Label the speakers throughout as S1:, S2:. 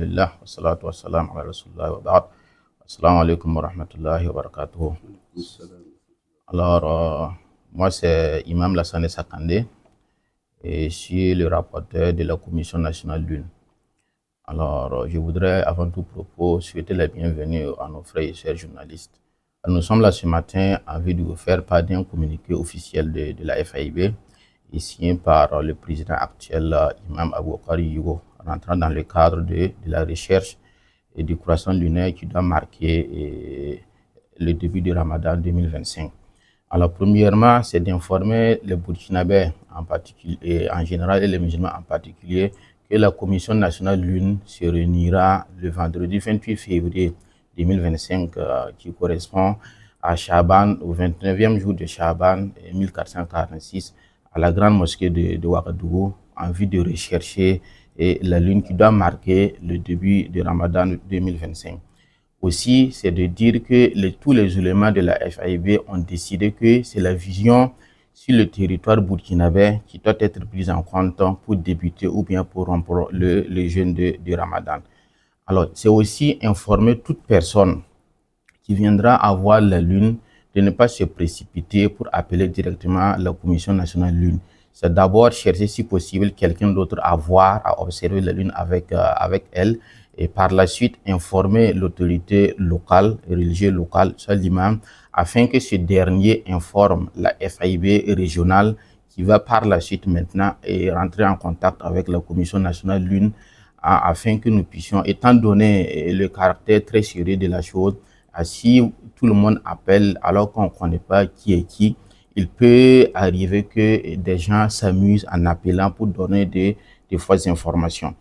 S1: Alhamdulillah, wassalatu wassalam ala rasulullah wa ba'd. Assalamu alaikum wa rahmatullahi wa barakatuh. Alors, moi c'est Imam Lassane Sakandé et je suis le rapporteur de la Commission nationale Lune. Alors, je voudrais avant tout propos souhaiter la bienvenue à nos frères et sœurs journalistes. Nous sommes là ce matin en vue de vous faire part d'un communiqué officiel de la FAIB et signé par le président actuel, Imam Aboukari Yugo, rentrant dans le cadre de la recherche et du croissant lunaire qui doit marquer le début du Ramadan 2025. Alors, premièrement, c'est d'informer les Burkinabés en particulier, en général et les musulmans en particulier, que la Commission nationale Lune se réunira le vendredi 28 février 2025, qui correspond à Chaban, au 29e jour de Chaban 1446, à la grande mosquée de Ouagadougou, en vue de rechercher la lune qui doit marquer le début du Ramadan 2025. Aussi, c'est de dire que tous les éléments de la FAIB ont décidé que c'est la vision sur le territoire burkinabé qui doit être prise en compte pour débuter ou bien pour rompre le jeûne du Ramadan. Alors, c'est aussi informer toute personne qui viendra avoir la lune de ne pas se précipiter pour appeler directement la Commission nationale Lune. C'est d'abord chercher si possible quelqu'un d'autre à voir, à observer la lune avec elle, et par la suite informer l'autorité locale, religieuse locale, soit l'imam, afin que ce dernier informe la FAIB régionale qui va par la suite maintenant rentrer en contact avec la Commission nationale Lune afin que nous puissions, étant donné le caractère très sérieux de la chose, si tout le monde appelle alors qu'on ne connaît pas qui est qui, il peut arriver que des gens s'amusent en appelant pour donner des fausses informations.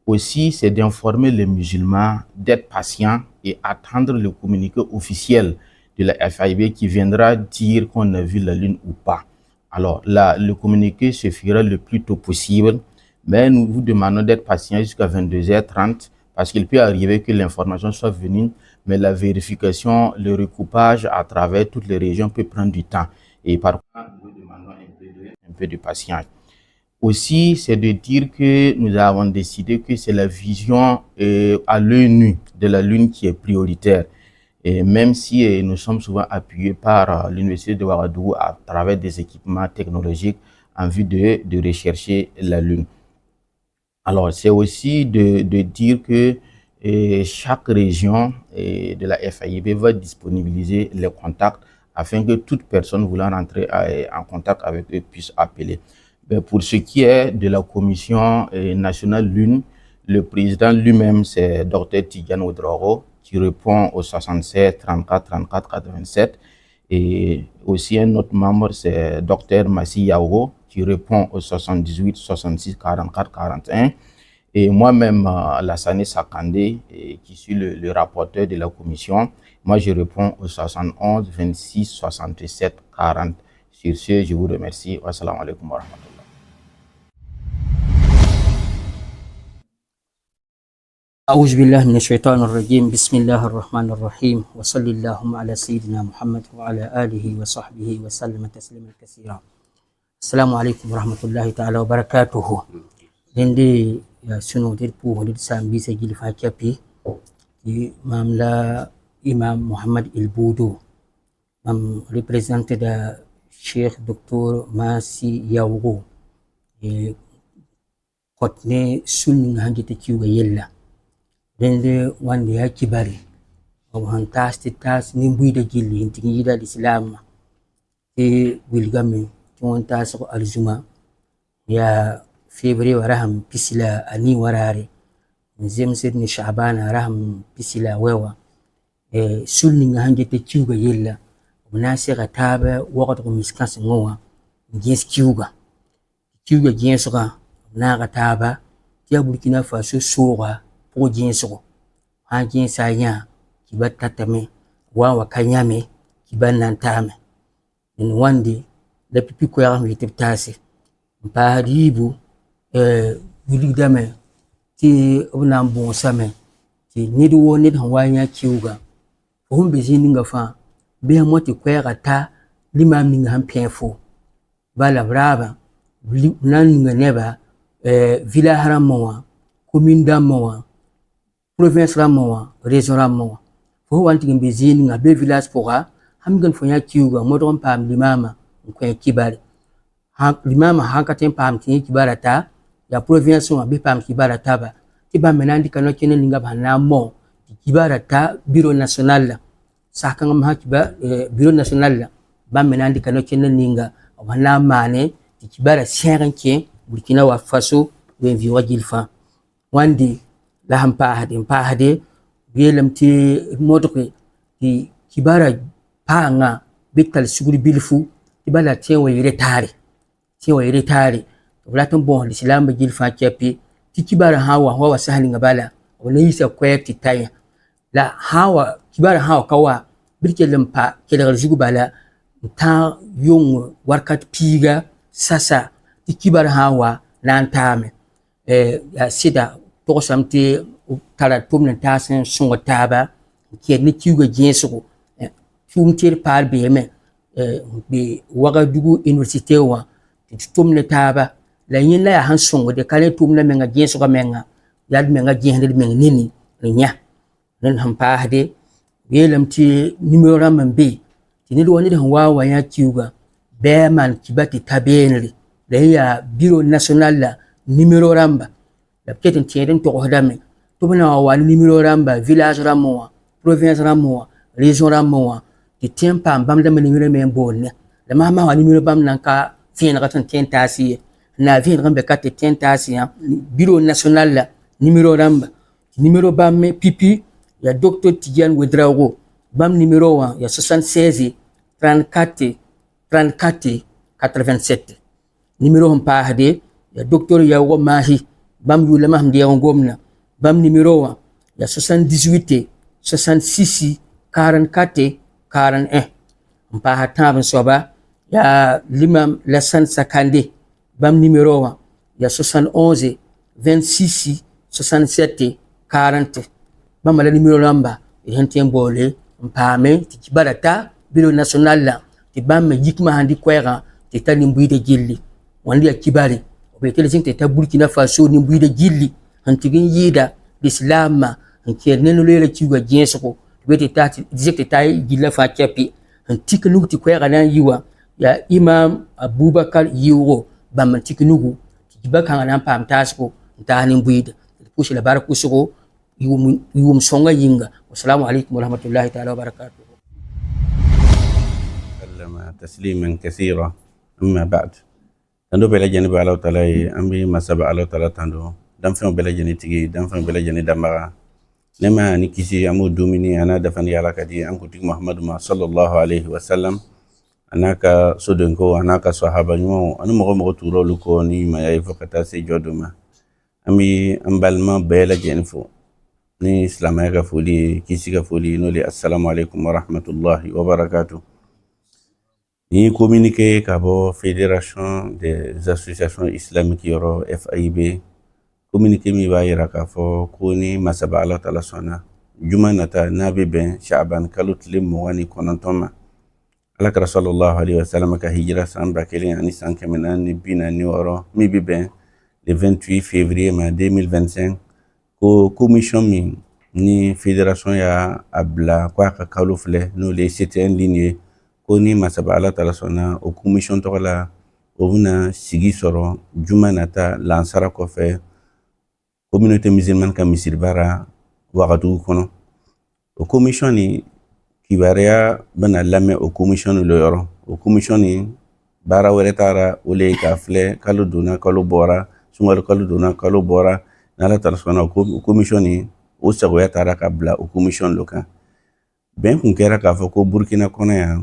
S1: Aussi, c'est d'informer les musulmans d'être patients et attendre le communiqué officiel de la FAIB qui viendra dire qu'on a vu la lune ou pas. Alors là, le communiqué se fera le plus tôt possible, mais nous vous demandons d'être patients jusqu'à 22h30 parce qu'il peut arriver que l'information soit venue, mais la vérification, le recoupage à travers toutes les régions peut prendre du temps. Et par contre, nous vous demandons un peu de patience. Aussi, c'est de dire que nous avons décidé que c'est la vision à l'œil nu de la lune qui est prioritaire. Et même si nous sommes souvent appuyés par l'université de Ouagadougou à travers des équipements technologiques en vue de rechercher la lune. Alors, c'est aussi de dire que chaque région de la FAIB va disponibiliser les contacts afin que toute personne voulant rentrer en contact avec eux puisse appeler. Mais pour ce qui est de la Commission nationale Lune, le président lui-même, c'est Dr Tidiane Ouedraogo, qui répond au 67 34 34 87. Et aussi un autre membre, c'est Dr Massi Yaogo, qui répond au 78 66 44 41. Et moi-même, Lassane Sakandé, qui suis le rapporteur de la commission, moi je réponds au 71 26 67 40. Sur ce, je vous remercie. Wassalamu alaikum wa rahmatullah.
S2: أعوذ بالله من الشيطان الرجيم بسم الله الرحمن الرحيم وصلى اللهم على سيدنا محمد وعلى آله وصحبه وسلم تسليما كثيرا. السلام عليكم ورحمة الله تعالى وبركاته. لندي سنو دير بو ولد سامبي سجل فاكيبي ماملا إمام محمد البودو مام ريبريزنت دا شيخ دكتور ماسي ياوغو قطني سنن هنجي تكيوغا يلا dende wande ya kibari o hantasti tas nimbui da gilli intigi da islam e wilgame ton tas ko aljuma ya february waraham pisila ani warare nzem sidni shaabana raham pisila wewa sulni nga hanje te kiuga yella bunasi gataba waqt ko miskas ngowa nges kiuga gensuga na gataba ya burkina faso soga pour jinso ha jinsa nya kibata tame wa kanyame kibanna tame en wandi da pipi ko ya mi tibtasi mpa ribu wuligdame ti una bon same ti nidu woni han wanya kiuga hum be jininga fa be moti kwera ta limam ninga han penfo bala braba nan ninga neba villa haramwa commune d'amwa province ramo région ramo fo wanti ngi zini nga be village poga hamgan fo ya kiuga modon pam limama ko kibari ha limama hankaten pam tin kibara ta ya province wa be pam kibara ta ba tiba menandi kano kenen linga bana mo kibara ta bureau national la sakanga ma kiba bureau national la ba menandi kano kenen linga wana mane kibara serenke Burkina Faso wen vi wajilfa wandi la hampa hade belam ti modre di kibara panga bital suguri bilfu ibala tewa retare wala tan bon l'islam ba jilfa kepi ti kibara hawa sahali ngabala wala yisa kweti taya la kibara hawa kawa birke lampa kela jugu bala ta yung warkat piga sasa ti kibara hawa lantame ya sida to samti tara tumna tasen sungo taba ke ni kiuga jesugo fumtir par beme be waga dugu université wa tumna taba la yinla ya han sungo de kale tumna menga jesugo menga yad menga jehande menga nini nya nan han pa hade belam ti numero ramman be tini do woni de wa ya kiuga be man kibati tabenri da ya bureau national la numero ramba la peut-être tienen to hodame to bana wa numero ramba village ramoa province ramoa région ramoa ti tempa bamda me numero me bonne la mama wa numero bam nan ka fien ratan tentasi na vien rambe ka tentasi bureau national la numero ramba numero bam me pipi ya docteur Tidiane Ouedraogo bam numero 1 ya 76 34 87 numero hampa hade ya docteur Yawo Mahi bam yulama hamdi ngomna bam numero 1 ya 78 66 44 41 hampa hatan soba ya l'imam Lassane Sakandé bam numero 1 ya 71 26 67 40 bam la numero lamba hentien bolé mpame ti barata bureau national la ti bam yikma handi kwera ti tani mbuide gilli wandi ya kibari obetele sing ta Burkina Faso ni mbuide gilli hantigin yida l'islam hanke nenu lele kiwa jensko beti tati dizekte tay gilla fa kepi hantiknu ti kwera nan yiwa ya imam Abubakar yiwo bam tiknugu ti baka nan pam tasko tani mbuide pushi la baraku sugo yum songa yinga. Wassalamu alaikum warahmatullahi ta'ala wabarakatuh.
S3: سلم تسليما كثيرا. أما بعد تندو بلا جانب الله تعالى أمبي ما سبع الله تعالى تندو دم فين بلا جانب تيجي دم فين بلا جانب دمرة لما نكسي أمو دوميني أنا دفن يالا كدي أنكو تيج محمد ما صلى الله عليه وسلم أنا كسودنكو أنا كصحابة نيو أنا مغمر تورو لكوني ما يعرف كتاسي جودما أمي أمبالما بلا جانفو ni islamaya ka foli kisi ka foli no le assalamu alaikum wa rahmatullahi wa barakatuh. Ni communiqué ka bo Fédération des associations islamiques yoro FIB communiqué mi ba yira ka fo ko ni masaba Allah taala sona juma nata nabi ben Sha'ban kalut lim wani konontoma ala ka sallallahu alaihi wasallam ka hijra samba kele ani sankemena ni bina ni woro mi bi ben le 28 février 2025 ko commission min ni fédération ya abla kwa ka kalufle no le c'était en ligne ko ni masaba Allah taala sona o commission to la obuna sigi soro juma nata lansara ko fe communauté musulmane ka misirbara wagatu kono o commission ni kibaria bana lame o commission lo yoro o commission ni bara weretara ole ka fle kalu duna kalu bora sungal kalu duna kalu bora nala tarsona o commission ni o sago ya tara ka bla o commission loka ben kun kera ka fa ko Burkina kono ya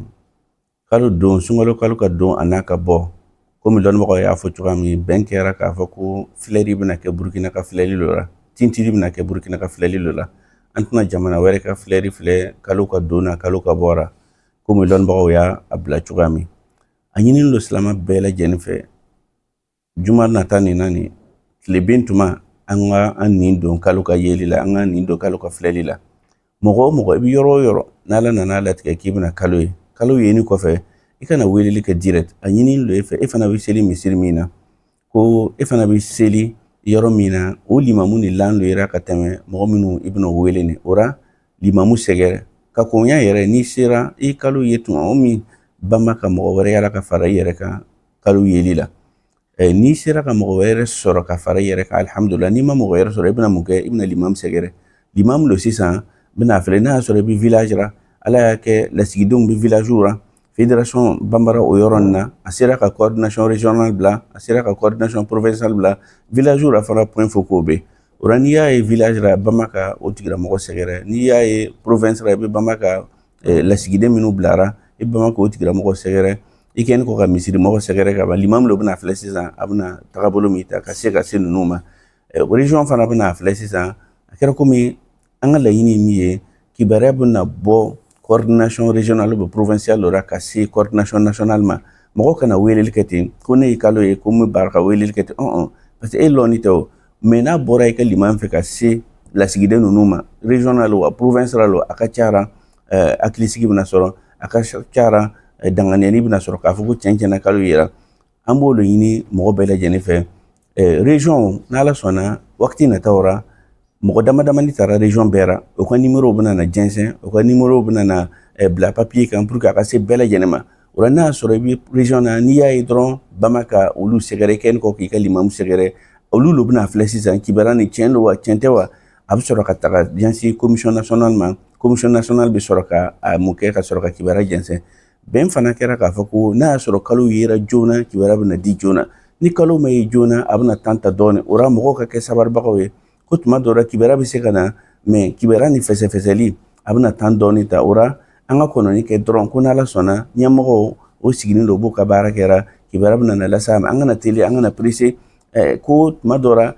S3: kalu don sungalo kalu ka don anaka bo ko mi don mo ya fo chukami ben kera ka fa ko fleri bina ke Burkina ka fleri lora tintiri bina ke Burkina ka fleri lora antuna jamana were ka fleri fle kalu ka dona kalu ka bora ko mi don mo ya abla chukami anyinin lo islama bela jenfe juma natani nani lebintuma anga anin don kalu ka yeli la anga nin do kalu ka fleli la mogo bi yoro nala nala tika kibna kalu yeni ko fe ikana weli ka direct anyini lo fe ifana bi seli misirmina ko ifana bi seli yoro mina o limamu ni lan lo yera ka teme mo minu ibnu wele ni ora limamu segere ka ko nya yere ni sira I kalu yetu o mi bama ka mo were yala ka fara yere ka kalu yelila ni sira ka mo were soro ka fara yere ka alhamdulillah ni ma mo were soro ibna muke ibna limam segere limam lo sisa bina fele na soro bi village ra ala ke la sigidum bi village ra fédération bambara o yoron na asira ka coordination régional bla asira ka coordination provincial bla village ra fara point focaux be ora ni ya village ra bamaka o tigra mo segere ni ya province ra be bamaka la sigide minu blara e bamaka o tigra mo segere iken ko ka misiri mo segere ka ba limam lo bna flesisa abna tagabolo mita ka se numa région fana bna flesisa akera komi angala yini miye kibare bna bo coordination régionale ou provinciale aura cassé coordination nationale ma mo kana welel kete ko ne kalo e ko mu barka welel kete parce que eloni to mena bora ke liman fe cassé la sigide numa régional ou provincial ou akachara aklisigi bna soro akachara dangane bna soro ka fugo chenchena kalo yera ambolo yini mo bela jene fe région nala sona wakti na tawra mo dama ni tara région bera o ko numéro bna na jensen o ko numéro bna na bla papier kan pour ka se bela jenema ora na soro bi région na ni ya idron bamaka ulu segere ken ko ki kalimam segere ulu lo bna flexi san kibara ni chenlo wa chentewa ab soro ka taga jensi commission nationale be soro ka muke ka soro ka kibara jensen ben fana kera ka fako na soro kalu yira jona kibara bna di jona ni kalu may jona abna tanta done ora mo ka ke sabar bakawe ko tuma dora kibera bi se kana me kibera ni fese-feseli abna tan doni ta ora anga kono ni ke dron ko nala sona nyamgo o sigini lo buka bara kera kibera bna na la sama anga na tele anga na prise ko tuma dora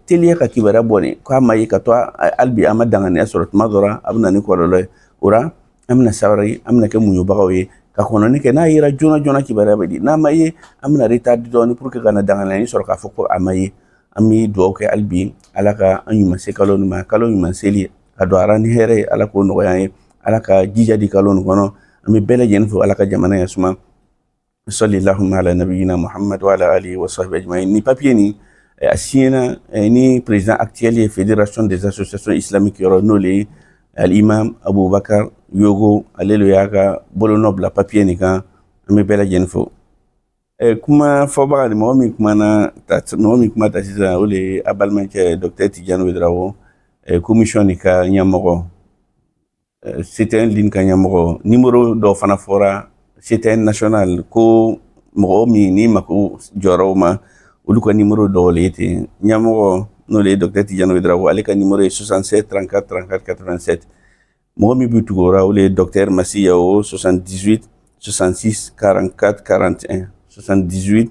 S3: tele ka kibera boni ko amayi ka to albi amadanga ni asoro tuma dora abna ni ko lo ora amna sawri amna ke munyo bagawe ka kono ni ke na yira jona kibera bedi na mayi amna retard doni pour que kana danga ni soro ka foko amayi ami do ke albi alaka anyuma se kalon ma kalon ma seli ado arani here alako no yaye alaka jija di kalon kono ami bele jen fu alaka jamana yasuma sallallahu ala nabiyina muhammad wa ala alihi wa sahbihi ajma'in ni papier ni asiena ni président actuel de fédération des associations islamiques yoro nolé al imam abubakar yogo alelo yaka bolo nobla papier ni kan ami bele jen fu kuma foba ni momi kuma na momi kuma ta sisa ole abalmanke docteur Tidiane Ouedraogo commission ni ka nyamogo c'était un ligne ka nyamogo numéro do fana fora c'était national ko momi ni mako joroma ulu ko numéro do leti nyamogo no le docteur Tidiane Ouedraogo ale ka numéro 67 34 34 87 momi butugora ole docteur Massiyao 78 66 44 41 78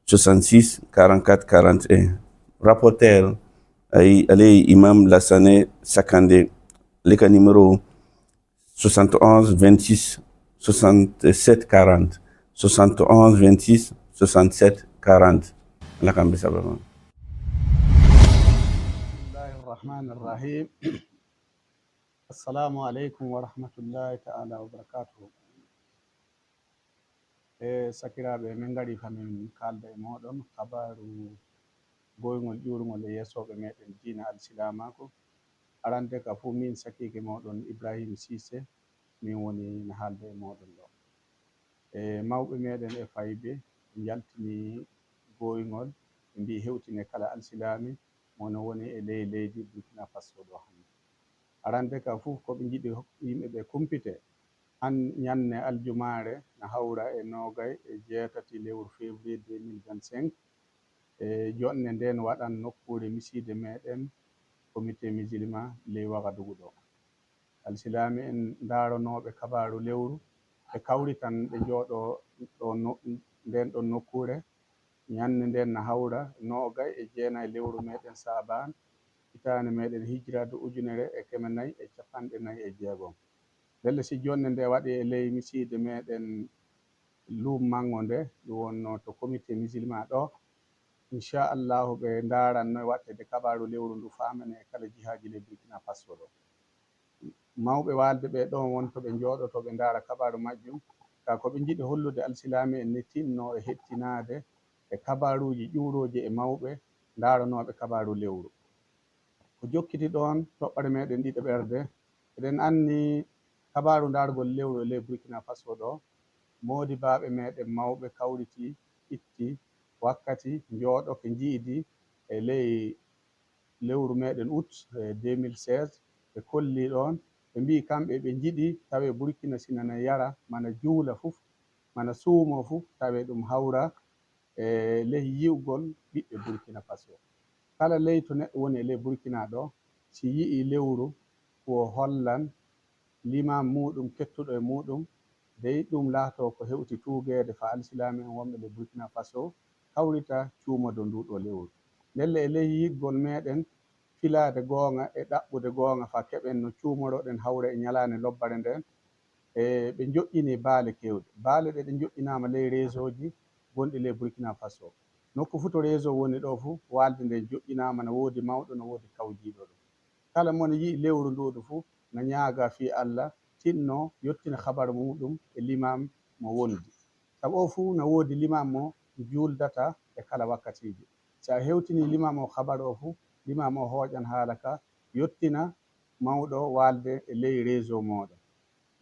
S3: 66 44 41 rapporteur allez imam Lassane Sakandé le cas numéro 71 26 67 40 71 26 67 40 la kambe sababa
S4: Bismillahirrahmanirrahim. Assalamu alaikum wa rahmatullahi ta'ala wa barakatuh. Sakiraɓe min ngari kamin kalda e moɗon habaru boygol ƴurgol e yesoɓe meɗen dina alsilamako arande ka fu min sakike moɗon Ibrahim Cissé min woni no haalda e moɗon ɗo mawɓe meɗen e faybe jaltini boygol ɓe mbi hewtine kala alsilami mono woni e leydi Burkina Faso ɗo hande arande ka fu koɓe jiiɗi yimɓeɓe kumpite han ñanne aljumare na hawra e 28 lewru février 2025 jonne nden waɗan nokkure miside meɗen comité musulman ley Wagadugu ɗo alsilami en daranoɓe kabaru lewru ɓe kawri tan ɓe jooɗo ɗo nden ɗon nokkure ñande nden na hawra 29 lewru meɗen saban hitande meɗen hijrade 1446 belle si jonne nde waɗi e ley miside meɗen lum mango nde ɗum wonno to comité musulman ɗo inchallahu ɓe daranno e wattede kabaru lewru ndu famane e kala jihaji le Burkina Faso ɗo mawɓe walde ɓe ɗon wonto ɓe jooɗoto ɓe dara kabaru majjum ka ko ɓe jiiɗi hollude alsilami en ne tinno e hettinade e kabaruji ƴuroji e mawɓe ndaaranoɓe kabaru lewru. Ko jokkiti ɗon toɓɓere meɗen ɗiɗo ɓerde, eɗen anni kabaru ndargol lewru e ley Burkina Faso ɗo, modi baɓe meɗen mawɓe kawriti itti wakkati jooɗo ke jiidi e ley lewru meɗen août 2016 ɓe kolli ɗon ɓe mbi kamɓe ɓe jiɗi tawe Burkina sinana yara mana juula fuf mana suumo fuf tawe ɗum hawra e ley yi'ugol ɓiɓɓe Burkina Faso. Kala ley to neɗɗo woni e ley Burkina ɗo si yi'i lewru ko hollan limam muɗum kettuɗo e muɗum dey ɗum laato ko hewti tuugede fa alsilami en wonɓe ley Burkina Faso hawrita cuumodo nduɗo lewru. Ndelle e ley yiggol meɗen filade goonga e ɗaɓɓude goonga fa keɓen no cuumoroɗen hawra e ñalande lobbare nden e ɓe joƴƴini baale kewɗe. Baale ɗe ɗe joƴƴinama ley réseau ji gonɗi ley Burkina Faso. Nokku fu to réseau woni ɗo fu walde nde joƴƴinama no woodi mawɗo no woodi kawjiɗo ɗum. Kala mon yi'i lewru nduɗu fu no ñaaga fi Allah tinno yottina habaru muɗum e limam mo wondi. Sabu o fu no woodi limam mo juldata e kala wakkatiji. So a hewtini limam o habaru o fu limam o hooƴan haala ka yottina mawɗo walde e ley réseau moɗon.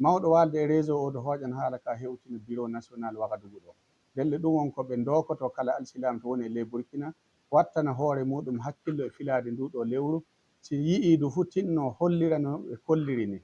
S4: Mawɗo walde e réseau o to hooƴan haala ka hewtina bureau national Wagadugu ɗo. Ndelle ɗum won ko ɓe ndokoto kala alsilam to woni e ley Burkina wattana hoore muɗum hakkillo e filade nduɗo lewru. Si yi'i du fu tinno hollira no ɓe kolliri ni.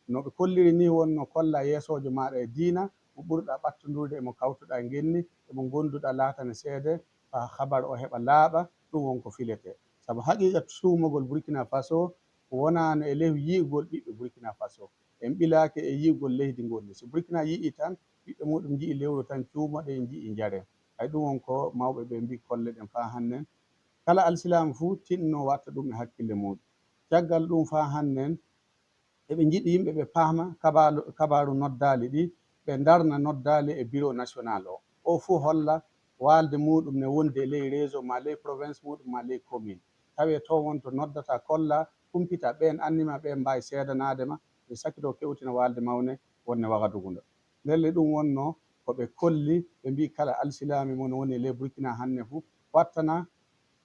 S4: No ɓe kolliri ni wonno kolla yeesojo maɗa e diina mo ɓurɗa ɓattodurde emo kawtuɗa e genni emo gonduɗa laatane seede ha habaru o heɓa laaɓa. Ɗum wonko filete. Sabu haqiqa suumogol Burkina Faso wonano e ley yi'ugol ɓiɓɓe Burkina Faso. En ɓilaki e yi'ugol leydi ngondi. So Burkina yi'i tan ɓiɓɓe muɗum ji'i lewru tan cuumoɗe ji'i jare. Hay ɗum wonko mawɓe ɓe mbi kolle ɗen fa hannen. Kala alsilamu fu tinno watta ɗum e hakkille muɗum. Caggal ɗum fa hannen eɓe jiɗi yimɓe ɓe paama kabaru noddali ɗi ɓe darna noddali e bureau national o fu holla walde muɗum ne wondi e ley réseau ma ley province muɗum ma ley commune. Tawe to wonto noddata kolla kumpita ɓen annima ɓen mbawi seedanadema ɓe sakito kewtina walde mawne wonne Wagadugu ndo. Ndelle ɗum wonno ko ɓe kolli ɓe mbi kala alsilami mon woni e ley Burkina hanne fu wattana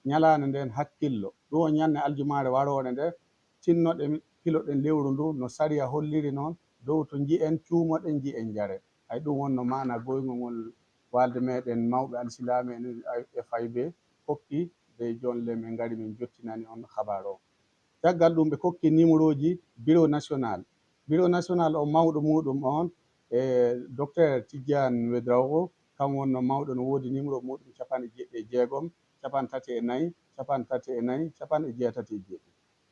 S4: ñalande nden hakkillo. Ɗum o ñande aljumare warore nde tinnoɗen piloɗen lewru ndu no sariya holliri noon dow to ji'en cuumoɗen ji'en jare. Hay ɗum wonno mana goygol ngol walde meɗen mawɓe alsilami en FIB hokki de jonle min ngari min jottinani on habaru o. Caggal ɗum ɓe kokki numéro ji bureau national. Bureau national o mawɗo muɗum on e docteur Tidiane Wedraogo kam wonno mawɗo no woodi numéro muɗum 96, 34, 34, 80.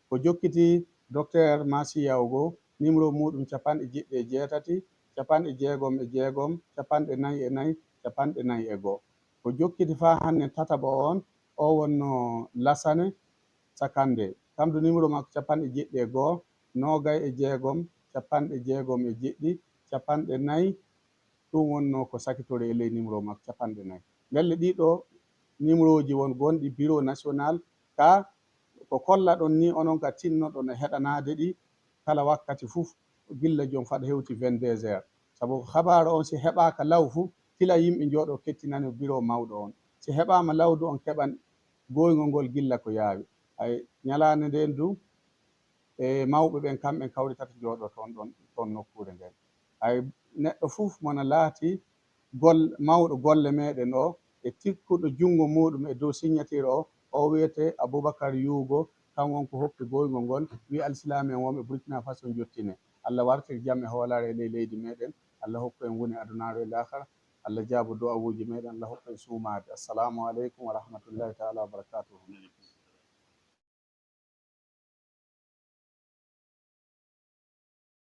S4: Ko jokkiti docteur Massi Yawgo numéro muɗum 98, 66, 44, 44. Ko jokkiti fa hanne tataɓo on o wonno Lassane Sakande kamɗo numéro makko 71, 26, 67, 40. ɗum wonno ko sakitori e ley numéro makko 40. Ndelle ɗiɗo numéro ji won gonɗi bureau national ka ko kolla ɗon ni onon ka tinnoɗon e heɗanade ɗi kala wakkati fuf gilla jom faɗa hewti 22h. Sabu habaru on si heɓaka law fu tila yimɓe jooɗo kettinani bureau mawɗo on. Si heɓama lawdu on keɓan goygol ngol gilla ko yaawi. Hay ñalande nden du e mawɓe ɓen kamɓe kawritata jooɗo toon nokkure nden. Hay neɗɗo fuf mona laati mawɗo golle meɗen o e tikkuɗo jungo muɗum e dow signature o wiyete Aboubacar Yugo kan wonko hokki goygol ngol wi alsilami en wonɓe Burkina Faso jottine. Allah wartir jam e hoolare e ley leydi meɗen. Allah hokku en woni adunaru e lahara. Allah jaabu du'awuji meɗen. Allah hokku en suumade. Assalamu aleykum wa rahmatullahi ta'ala wa barakatuhu.